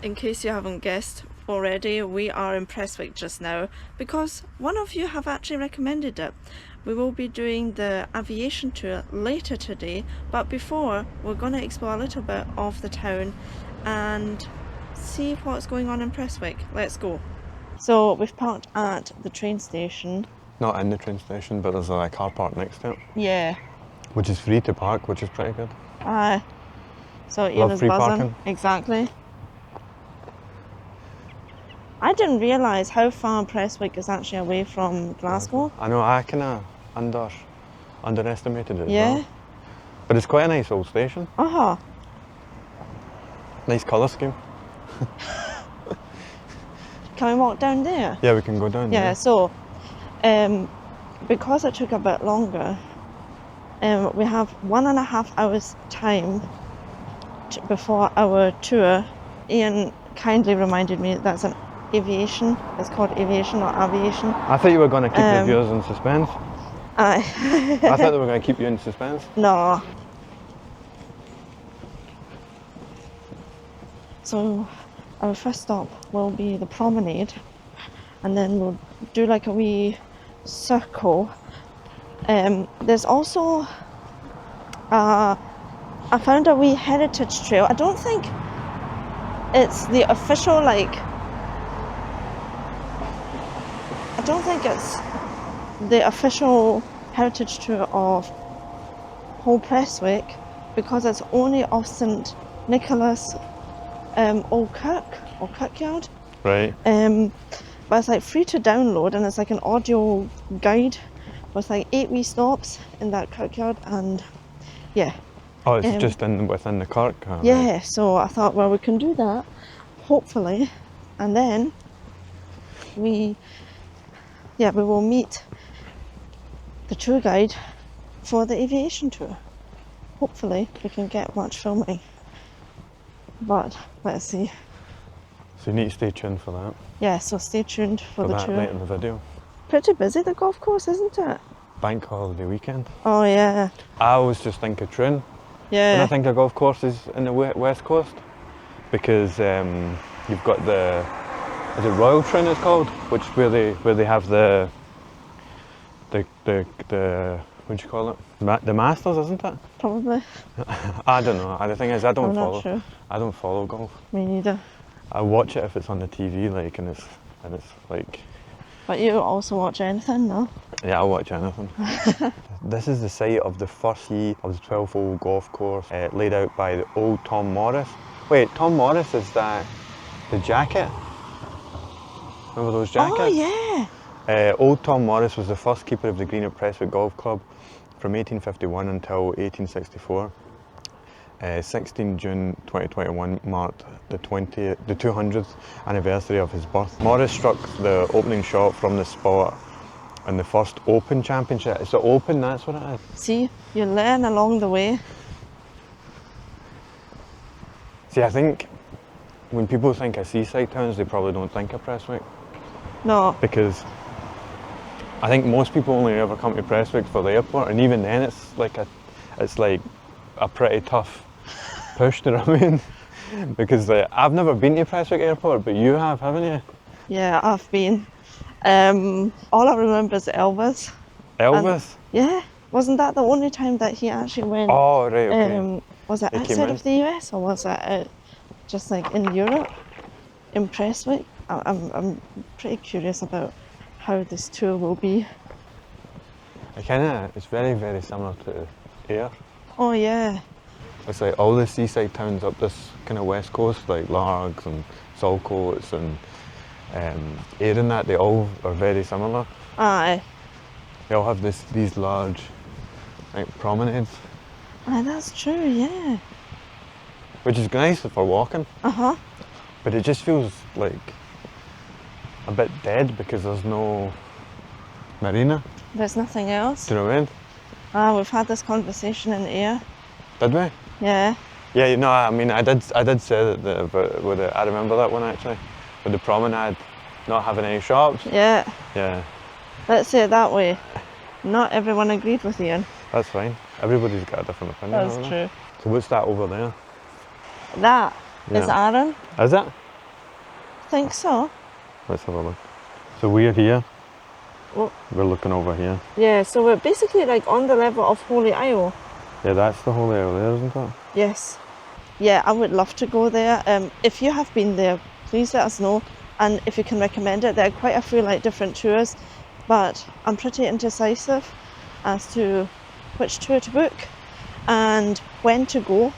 in case you haven't guessed already, we are in Prestwick just now because one of you have actually recommended it. We will be doing the aviation tour later today, but before we're going to explore a little bit of the town and see what's going on in Prestwick. Let's go. So we've parked at the train station. Not in the train station, but there's a car park next to it. Yeah. Which is free to park, which is pretty good. Aye. So Love Ian is free buzzing. parking. Exactly. I didn't realise how far Prestwick is actually away from Glasgow. I know, I kind of underestimated it as Yeah. well. But it's quite a nice old station. Uh-huh. Nice colour scheme. Can we walk down there? Yeah, we can go down there. Yeah, so because it took a bit longer, we have 1.5 hours time before our tour. Ian kindly reminded me that's an aviation. It's called aviation, not aviation. I thought you were going to keep the viewers in suspense. Aye. I thought they were going to keep you in suspense. No. So our first stop will be the promenade, and then we'll do like a wee circle. There's also I found a wee heritage trail. I don't think it's the official, like, I don't think it's the official heritage tour of whole Prestwick, because it's only of St Nicholas Old Kirk or Kirkyard. Right. But it's like free to download, and it's like an audio guide with like 8 wee stops in that kirkyard, and yeah. Oh, it's just within the Kirk? Yeah, so I thought, well, we can do that, hopefully, and then we will meet the tour guide for the aviation tour. Hopefully we can get much filming, but let's see. So you need to stay tuned for that. Yeah, so stay tuned for the that tour. later in the video. Pretty busy, the golf course, isn't it? Bank holiday weekend. Oh yeah. I always just think of Troon Yeah. when I think of golf courses in the west coast, because you've got is it Royal Troon it's called, which where they have the what do you call it? The Masters, isn't it? Probably. I don't know. The thing is, I don't follow golf. Me neither. I watch it if it's on the TV, like, and it's like. But you also watch anything, no? Yeah, I'll watch anything. This is the site of the first tee of the 12-hole golf course, laid out by the old Tom Morris. Wait, Tom Morris, is that the jacket? Remember those jackets? Oh yeah. Old Tom Morris was the first keeper of the green at Prestwick Golf Club from 1851 until 1864. 16 June 2021 marked the 200th anniversary of his birth. Morris struck the opening shot from the spot in the first Open Championship. It's the Open, that's what it is. See, you learn along the way. See, I think when people think of seaside towns, they probably don't think of Prestwick. No. Because I think most people only ever come to Prestwick for the airport, and even then it's like a pretty tough push, do you know what I mean? Because I've never been to Prestwick Airport, but you have, haven't you? Yeah, I've been. All I remember is Elvis. Elvis? Yeah, wasn't that the only time that he actually went? Oh, right, okay. Was it outside of the US, or was it just like in Europe, in Prestwick? I'm pretty curious about how this tour will be. It's very, very similar to Ayr. Oh yeah. It's like all the seaside towns up this kind of west coast, like Largs and Saltcoats and Ayr and that, they all are very similar. Aye. They all have these large promenades. Aye, that's true, yeah. Which is nice for walking. Uh-huh. But it just feels like a bit dead because there's no marina. There's nothing else. Do you know what I mean? We've had this conversation in Ayr. Did we? Yeah. Yeah, you know, I mean, I did say that I remember that one actually, with the promenade not having any shops. Yeah. Yeah. Let's say it that way. Not everyone agreed with Ian. That's fine. Everybody's got a different opinion. That's true. So what's that over there? That is Yeah. Arran. Is it? think so. Let's have a look. So we're here. Well, We're looking over here. yeah, so we're basically like on the level of Holy Isle. Yeah, that's the Holy Isle there, isn't it? Yes. Yeah, I would love to go there. If you have been there, please let us know. And if you can recommend it, there are quite a few like different tours, but I'm pretty indecisive as to which tour to book and when to go.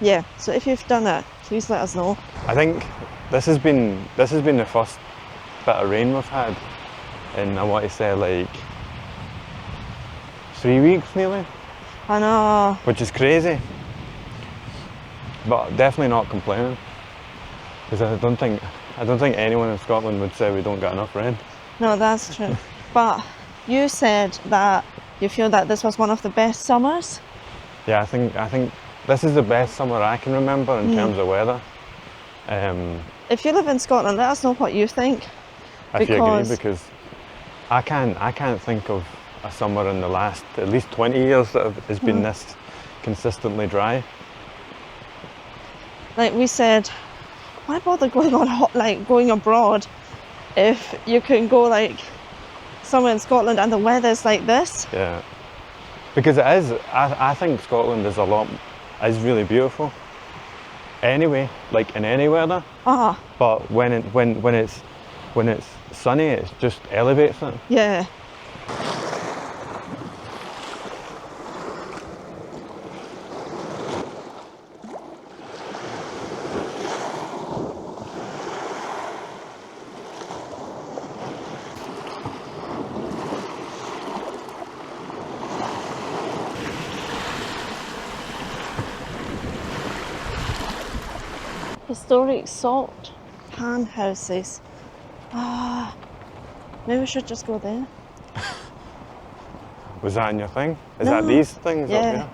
Yeah, so if you've done it, please let us know. I think this has been the first bit of rain we've had in, I want to say, like 3 weeks nearly, I know. which is crazy. But definitely not complaining, because I don't think anyone in Scotland would say we don't get enough rain. No, that's true. But you said that you feel that this was one of the best summers. Yeah, I think this is the best summer I can remember in terms of weather. If you live in Scotland, let us know what you think. If you agree, because I can't think of a summer in the last at least 20 years that has been this consistently dry. Like we said, why bother going on going abroad if you can go like somewhere in Scotland and the weather's like this? Yeah, because it is. I think Scotland is really beautiful. Anyway, like in any weather. But when it's sunny, it just elevates it. Yeah. Historic salt pan houses. Maybe we should just go there. Was that in your thing? Is No. that these things Yeah. up here?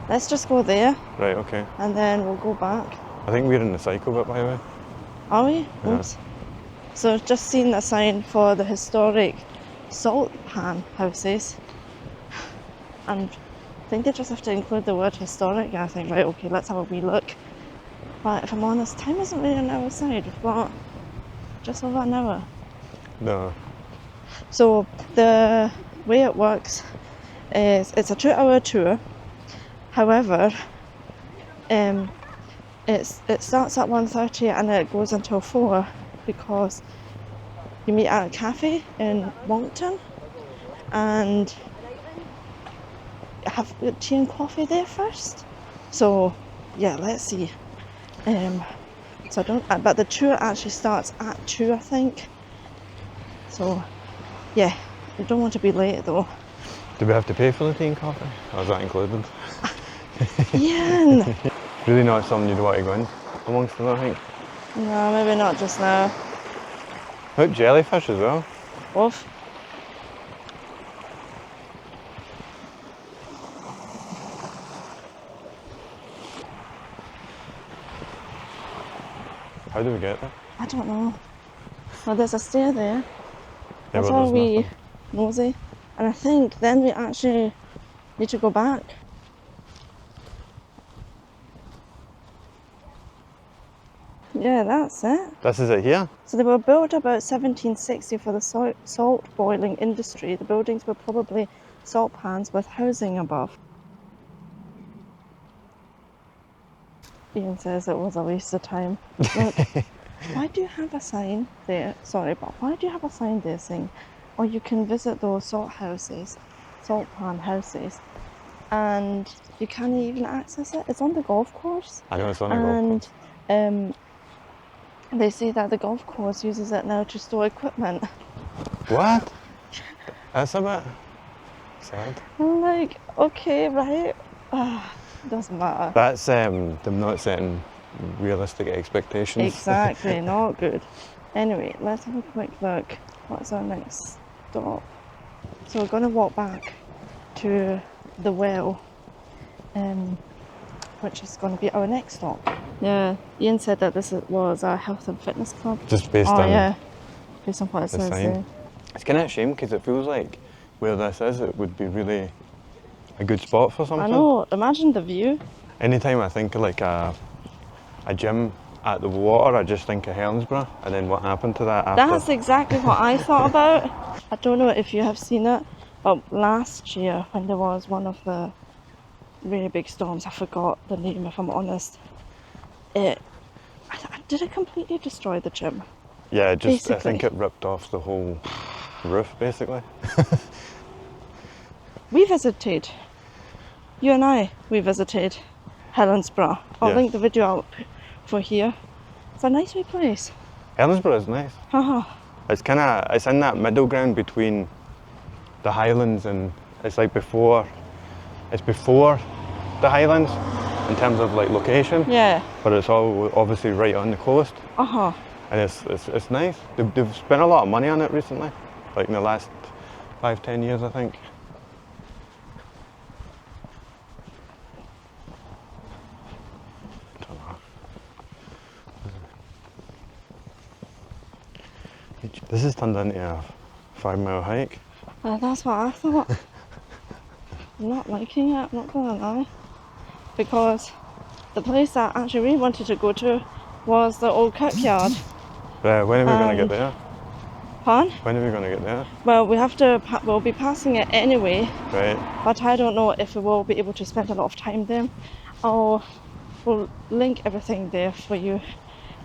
Let's just go there Right, okay. and then we'll go back. I think we're in the cycle bit, by the way. Are we? Yeah. Oops. So just seen a sign for the historic salt pan houses. And I think they just have to include the word historic. I think, right, okay, let's have a wee look. But if I'm honest, time isn't really on our side. We've got just over an hour. No. So the way it works is it's a 2-hour tour. However, it starts at 1:30 and it goes until 4 because you meet at a cafe in Moncton and have tea and coffee there first. So yeah, let's see. So I don't, but the tour actually starts at 2, I think. So yeah, we don't want to be late though. Do we have to pay for the tea and coffee? Or is that included? Ian! Really not something you'd want to go in amongst them, I think. No, maybe not just now. Hope jellyfish as well. Off. How do we get there? I don't know. Well, there's a stair there. Yeah, That's well, all there's we nothing. nosy. And I think then we actually need to go back. Yeah, that's it. This is it here? So they were built about 1760 for the salt boiling industry. The buildings were probably salt pans with housing above. Ian says it was a waste of time. Look, why do you have a sign there? Sorry, but why do you have a sign there saying, or you can visit those salt houses, salt pan houses, and you can't even access it? It's on the golf course. I know it's on a golf course. And they say that the golf course uses it now to store equipment. What? That's a bit sad. I'm like, okay, right. Doesn't matter. That's them not setting realistic expectations. Exactly, not good. Anyway, let's have a quick look. What's our next stop? So we're going to walk back to the well, which is going to be our next stop. Yeah, Ian said that this was a health and fitness club. Just based on yeah, based on what it the says sign. there. It's kind of a shame because it feels like where this is, it would be really a good spot for something. I know, imagine the view. Anytime I think of like a gym at the water, I just think of Helensburgh, and then what happened to that after. That's exactly what I thought about. I don't know if you have seen it, but last year when there was one of the really big storms, I forgot the name if I'm honest, did it completely destroy the gym? Yeah, just I Basically. think it ripped off the whole roof, basically. We visited, you and I, we visited Helensburgh. I'll Yeah. link the video up for here. It's a nice wee place. Helensburgh is nice. Haha. It's in that middle ground between the Highlands, and it's like before the Highlands in terms of like location. Yeah. But it's all obviously right on the coast, Uh-huh. and it's nice. They've spent a lot of money on it recently, like in the last 5-10 years, I think. This has turned into a 5-mile hike. That's what I thought. I'm not liking it, I'm not gonna lie. Because the place that I actually really wanted to go to was the old kirkyard. When are we going to get And- there? Pardon? When are we going to get there? Well, we'll be passing it anyway, Right. but I don't know if we will be able to spend a lot of time there. We'll link everything there for you,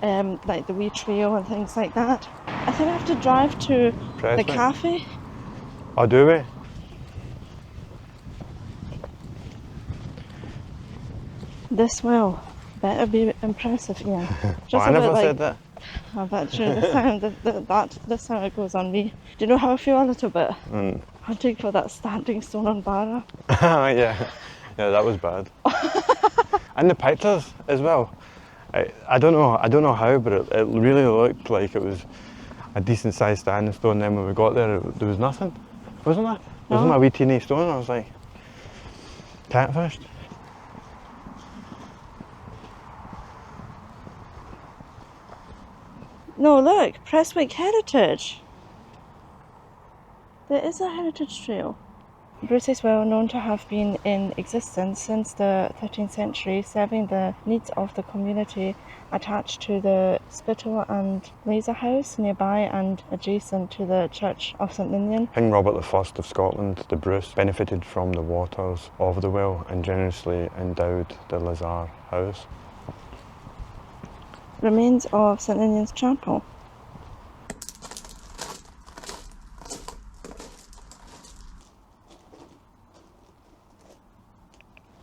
like the wee trail and things like that. I think I have to drive to Prestwick. the cafe. Oh, do we? This will better be impressive, Ian. Well, I a never bit like, said that. I bet you this time it goes on me. Do you know how I feel a little bit? I'm taking for that standing stone on Barra. Yeah, that was bad. And the pictures as well. I don't know how, but it really looked like it was a decent sized standing stone. Then when we got there, there was nothing, wasn't there? Wasn't No. a wee teeny stone. I was like, catfished. No, look, Prestwick Heritage. There is a heritage trail. Bruce is well known to have been in existence since the 13th century, serving the needs of the community attached to the Spittle and Laser House nearby and adjacent to the Church of St Ninian. King Robert I of Scotland, the Bruce, benefited from the waters of the well and generously endowed the Lazar House. Remains of St Ninian's Chapel.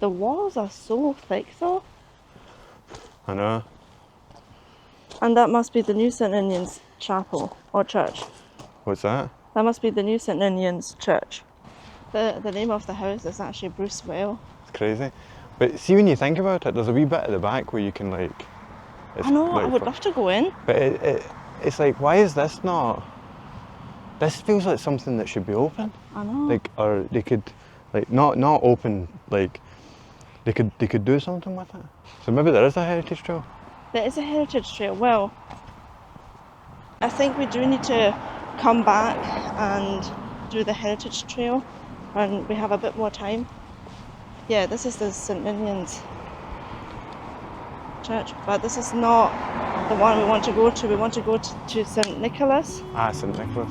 The walls are so thick though. I know. And that must be the new St Ninian's Chapel or church. What's that? That must be the new St Ninian's Church. The name of the house is actually Bruce Well. It's crazy. But see, when you think about it, there's a wee bit at the back where you can like... I know, I would love to go in. But it's like, why is this not... This feels like something that should be open. I know. Like, or they could, like, not open, like, they could do something with it. So maybe there is a heritage trail. There is a heritage trail. Well, I think we do need to come back and do the heritage trail when we have a bit more time. Yeah, this is the St Ninian's Church, but this is not the one we want to go to. We want to go to St Nicholas. Ah, St Nicholas.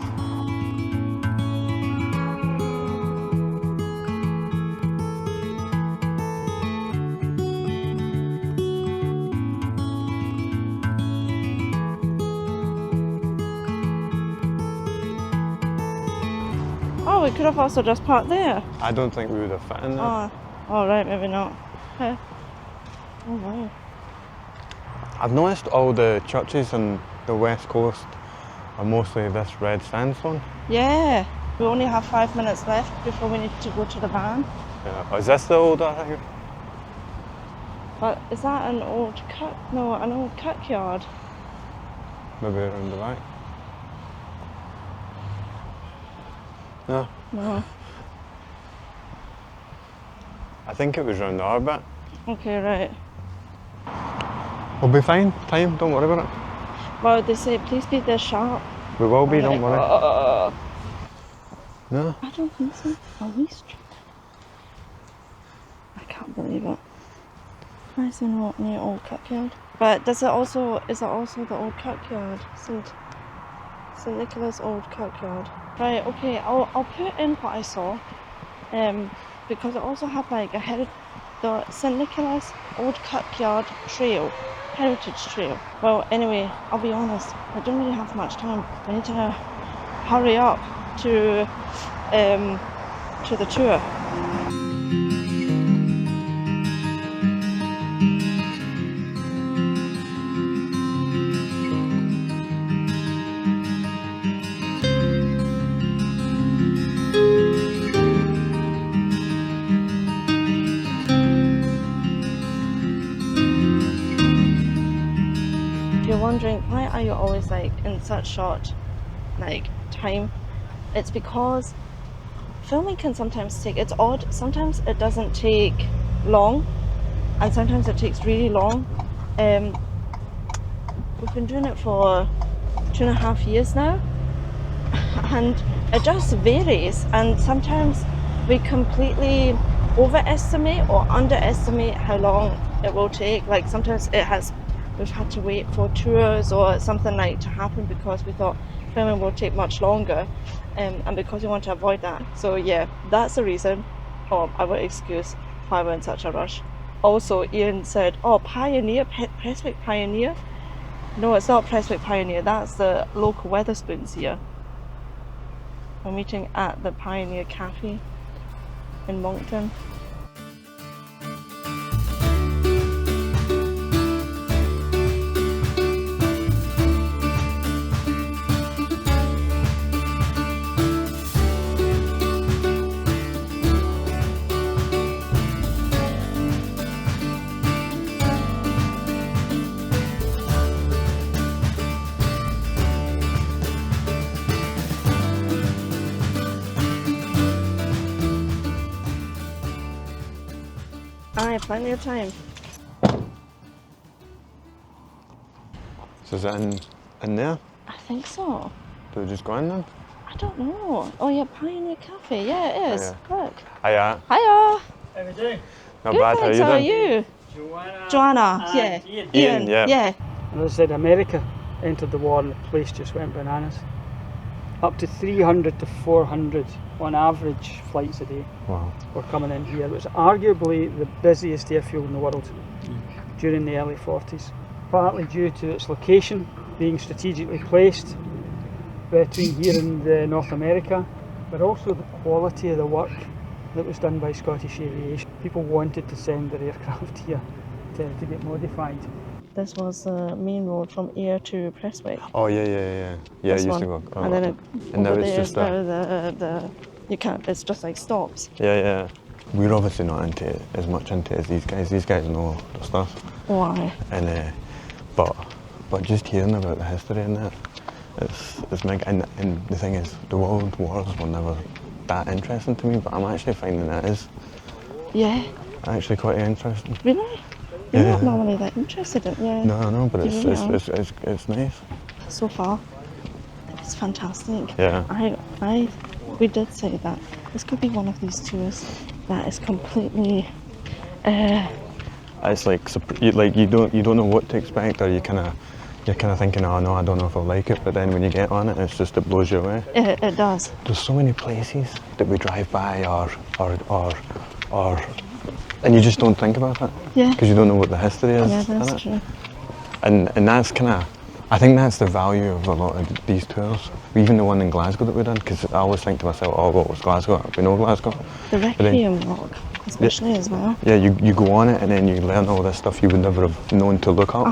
Oh, we could have also just parked there. I don't think we would have fit in there. Oh, all right, maybe not. Okay. Oh wow. I've noticed all the churches on the west coast are mostly this red sandstone. Yeah, we only have 5 minutes left before we need to go to the van. Yeah. Oh, is this the older here? But is that an old an old kirkyard? Maybe around the back. No, No. I think it was round the orbit. Okay, right. We'll be fine. Time, don't worry about it. Well, they say please be there sharp. We will be, I'm don't like, worry. No. I don't think so. Are we straight? I can't believe it. Why is there not near old kirkyard? But is it also the old kirkyard? St. Nicholas Old Kirkyard. Right, okay, I'll put in what I saw. Because it also had like the St. Nicholas Old Kirkyard Trail, Heritage Trail. Well, anyway, I'll be honest, I don't really have much time. I need to hurry up to the tour. If you're wondering why are you always like in such short like time, it's because filming can sometimes take, it's odd, sometimes it doesn't take long and sometimes it takes really long. We've been doing it for 2.5 years now and it just varies, and sometimes we completely overestimate or underestimate how long it will take. Like sometimes we've had to wait for tours or something like to happen because we thought filming will take much longer, and because we want to avoid that. So yeah, that's the reason, or our excuse why we're in such a rush. Also, Ian said, oh, Pioneer, Prestwick Pioneer. No, it's not Prestwick Pioneer, that's the local Wetherspoons here. We're meeting at the Pioneer Cafe in Moncton. Aye, plenty of time. So is it in there? I think so. Do we just go in then? I don't know. Oh yeah, Pioneer Cafe. Yeah, it is. Yeah. Look. Hiya. Hiya. How we doing? Not Good, bad, thanks. how How are you doing? you? Joanna. Yeah. Ian. Ian, yeah. And as I said, America entered the war and the place just went bananas. Up to 300 to 400 on average flights a day Wow. were coming in here. It was arguably the busiest airfield in the world during the early 40s, partly due to its location being strategically placed between here and North America, but also the quality of the work that was done by Scottish Aviation. People wanted to send their aircraft here to get modified. This was the main road from Ayr to Prestwick. Oh yeah. Yeah, This I used one. to go. Oh, And then and now over it's there just is now the you can't. It's just like stops. Yeah. We're obviously not as much into it as these guys. These guys know their stuff. Why? And but just hearing about the history in that, it's mega. And the thing is, the world wars were never that interesting to me, but I'm actually finding that is Yeah. actually quite interesting. Really? You're Yeah. not normally that interested in. Yeah. No, I know, but You really are. it's nice. So far, it's fantastic. Yeah. We did say that this could be one of these tours that is completely. It's like you don't know what to expect, or you're kind of thinking, oh no, I don't know if I'll like it, but then when you get on it, it blows you away. It does. There's so many places that we drive by, or and you just don't think about it. Yeah. Because you don't know what the history is. Yeah, in that's it. true. And that's I think that's the value of a lot of these tours. Even the one in Glasgow that we did, because I always think to myself, oh, well, it's Glasgow, we know Glasgow. The But then- Requiem walk, especially as well. Yeah, you go on it and then you learn all this stuff you would never have known to look up.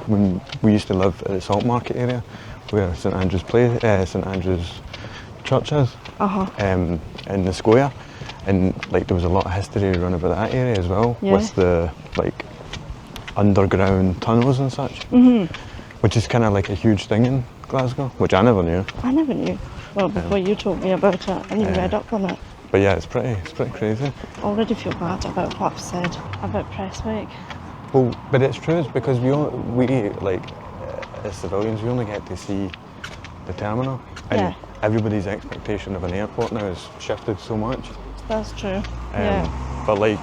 When we used to live at the Salt Market area, where St Andrew's Church is, in the square, and like there was a lot of history run about that area as well, Yeah. with the like underground tunnels and such, which is kind of like a huge thing in Glasgow, which I never knew. I never knew. Well, before you told me about it, and you read up on it. But yeah, it's pretty crazy. Already feel bad about what I've said about Prestwick. Well, but it's true. It's because we like as civilians, we only get to see the terminal, and Yeah. everybody's expectation of an airport now has shifted so much. That's true. Yeah. But like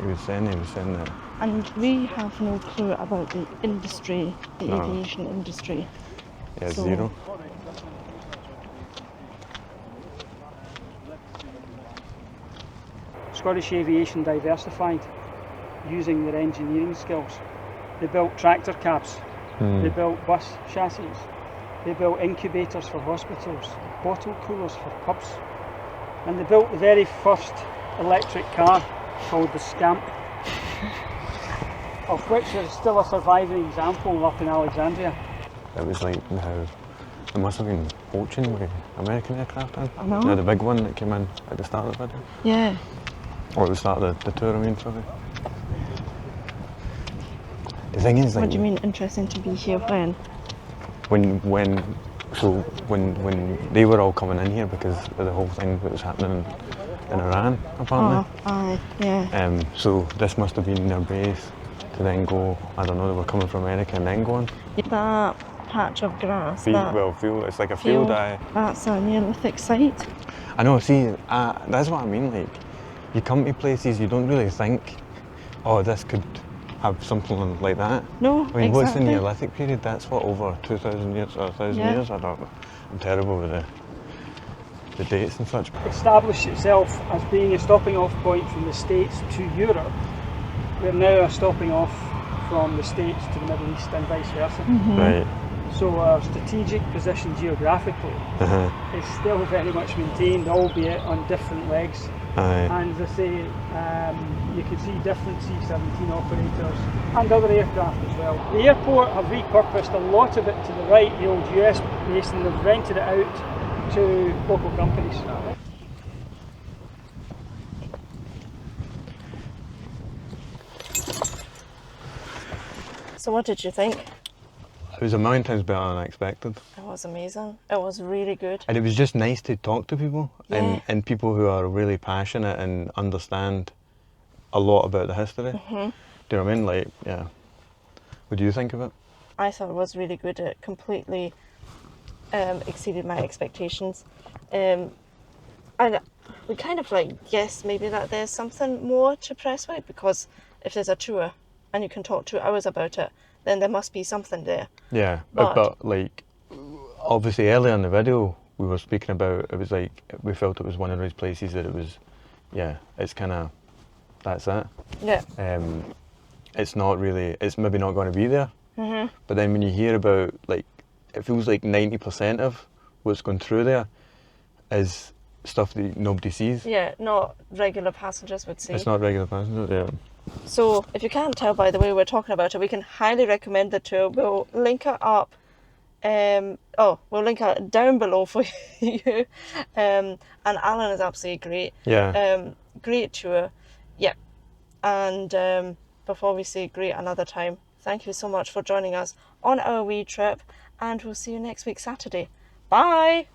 he was saying that And we have no clue about the industry, the No. aviation industry. Yeah, So- zero. Scottish Aviation diversified using their engineering skills. They built tractor cabs, they built bus chassis, they built incubators for hospitals, bottle coolers for pubs, and they built the very first electric car called the Scamp, of which there's still a surviving example up in Alexandria. It was like how it must have been poaching with American aircraft in. I know. You know, the big one that came in at the start of the video. Yeah. Or at the start of the tour, I mean, sorry. The thing is, like, What do you mean interesting to be here when? when they were all coming in here because of the whole thing that was happening in Iran, apparently. Oh, aye, yeah. So this must have been their base to then go, I don't know, they were coming from America and then going. That patch of grass, Field, that well, field, it's like a field, that's a Neolithic site. I know, see, that's what I mean, like, you come to places, you don't really think, oh, this could have something like that. No, I mean, what's the exactly. Neolithic period? That's what, over 2,000 years or 1,000 Yeah. years? I don't know. I'm terrible with the dates and such. Established itself as being a stopping off point from the States to Europe. We're now a stopping off from the States to the Middle East and vice versa. Right. So our strategic position geographically is still very much maintained, albeit on different legs. Aye. And as I say, you can see different C-17 operators and other aircraft as well. The airport have repurposed a lot of it to the right, the old US base, and they've rented it out to local companies. So what did you think? It was a million times better than I expected. It was amazing. It was really good. And it was just nice to talk to people Yeah. and people who are really passionate and understand a lot about the history. Do you know what I mean? Like, yeah. What do you think of it? I thought it was really good. It completely exceeded my expectations. And we kind of like guessed maybe that there's something more to Prestwick, because if there's a tour and you can talk 2 hours about it, then there must be something there. Yeah, But- but like, obviously earlier in the video we were speaking about, it was like, we felt it was one of those places that it was, yeah, it's kind of, that's it. Yeah. It's not really, it's maybe not going to be there. But then when you hear about, like, it feels like 90% of what's going through there is stuff that nobody sees. Yeah, not regular passengers would see. It's not regular passengers, yeah. So if you can't tell by the way we're talking about it, we can highly recommend the tour. We'll link it up. We'll link it down below for you. And Alan is absolutely great. Yeah. Great tour. Yeah. And before we say great another time, thank you so much for joining us on our wee trip, and we'll see you next week Saturday. Bye.